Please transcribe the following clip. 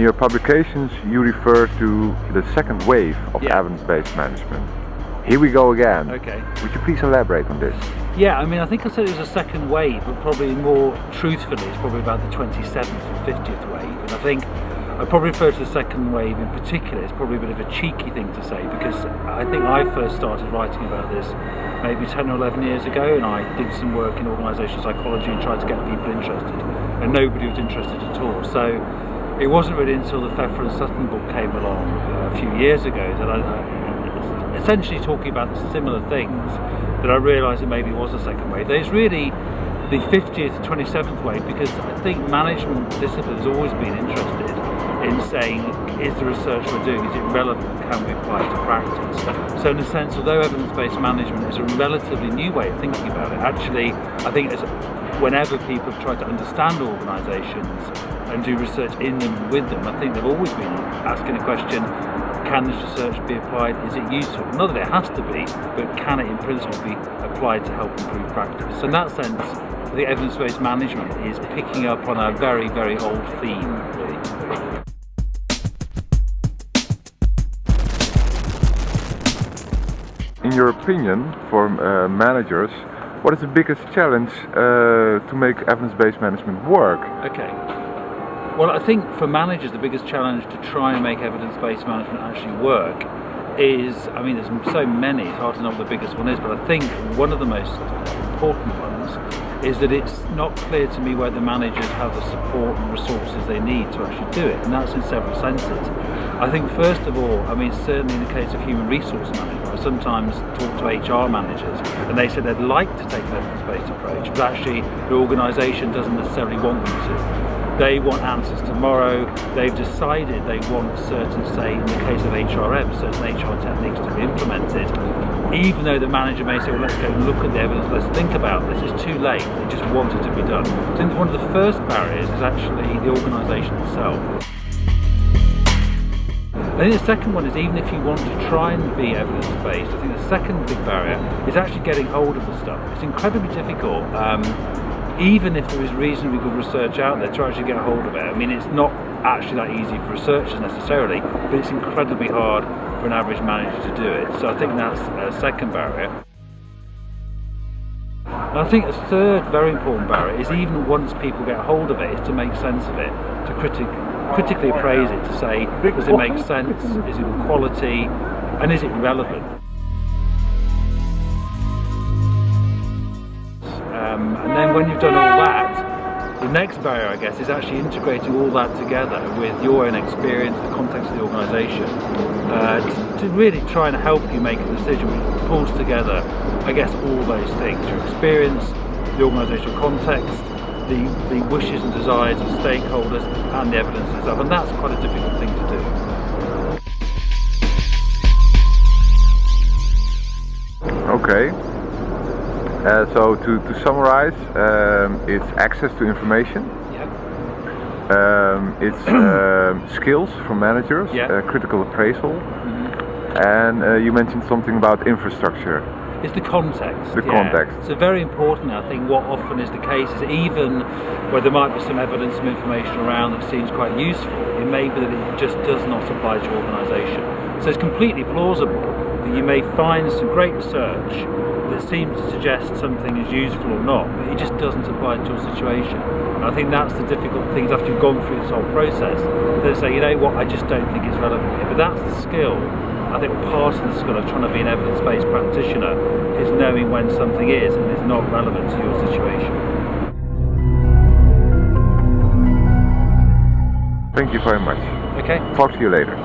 your publications you refer to the second wave of evidence-based management. Here we go again. Okay. Would you please elaborate on this? Yeah, I mean, I think I said it was a second wave, but probably more truthfully, it's probably about the 27th or 50th wave. And I think I probably refer to the second wave in particular. It's probably a bit of a cheeky thing to say, because I think I first started writing about this maybe 10 or 11 years ago, and I did some work in organisational psychology and tried to get people interested, and nobody was interested at all. So it wasn't really until the Pfeffer and Sutton book came along a few years ago that I essentially talking about similar things that I realised it maybe was a second wave. There's really the 50th to 27th wave, because I think management discipline has always been interested in saying, is the research we're doing, is it relevant, can we apply it to practice? So in a sense, although evidence-based management is a relatively new way of thinking about it, actually I think whenever people have tried to understand organisations and do research in them and with them, I think they've always been asking a question: can this research be applied? Is it useful? Not that it has to be, but can it in principle be applied to help improve practice? So in that sense, the evidence-based management is picking up on a very, very old theme, really. In your opinion, for managers, what is the biggest challenge to make evidence-based management work? Okay. Well, I think for managers the biggest challenge to try and make evidence-based management actually work is, I mean, there's so many, it's hard to know what the biggest one is, but I think one of the most important ones is that it's not clear to me whether managers have the support and resources they need to actually do it, and that's in several senses. I think first of all, I mean, certainly in the case of human resource management, I sometimes talk to HR managers and they say they'd like to take an evidence-based approach, but actually the organisation doesn't necessarily want them to. They want answers tomorrow. They've decided they want certain, say, in the case of HRM, certain HR techniques to be implemented. Even though the manager may say, well, let's go and look at the evidence, let's think about this, it's too late, they just want it to be done. I think one of the first barriers is actually the organisation itself. I think the second one is, even if you want to try and be evidence-based, I think the second big barrier is actually getting hold of the stuff. It's incredibly difficult. Even if there is reasonably good research out there, to actually get a hold of it. I mean, it's not actually that easy for researchers necessarily, but it's incredibly hard for an average manager to do it. So I think that's a second barrier. And I think a third very important barrier is, even once people get a hold of it, is to make sense of it, to critically appraise it, to say, does it make sense, is it of quality, and is it relevant? And then when you've done all that, the next barrier, I guess, is actually integrating all that together with your own experience, the context of the organisation, to really try and help you make a decision which pulls together, I guess, all those things: your experience, the organisational context, the wishes and desires of stakeholders, and the evidence itself. And that's quite a difficult thing to do. Okay. So to summarize, it's access to information, it's skills for managers, critical appraisal, and you mentioned something about infrastructure. It's the context. The context. So very important, I think, what often is the case is, even where there might be some evidence, some information around that seems quite useful, it may be that it just does not apply to your organisation. So it's completely plausible that you may find some great research that seems to suggest something is useful or not, but it just doesn't apply to your situation. And I think that's the difficult thing, after you've gone through this whole process, they say, you know what, I just don't think it's relevant here. But that's the skill. I think part of the skill of trying to be an evidence-based practitioner is knowing when something is and is not relevant to your situation. Thank you very much. Okay. Talk to you later.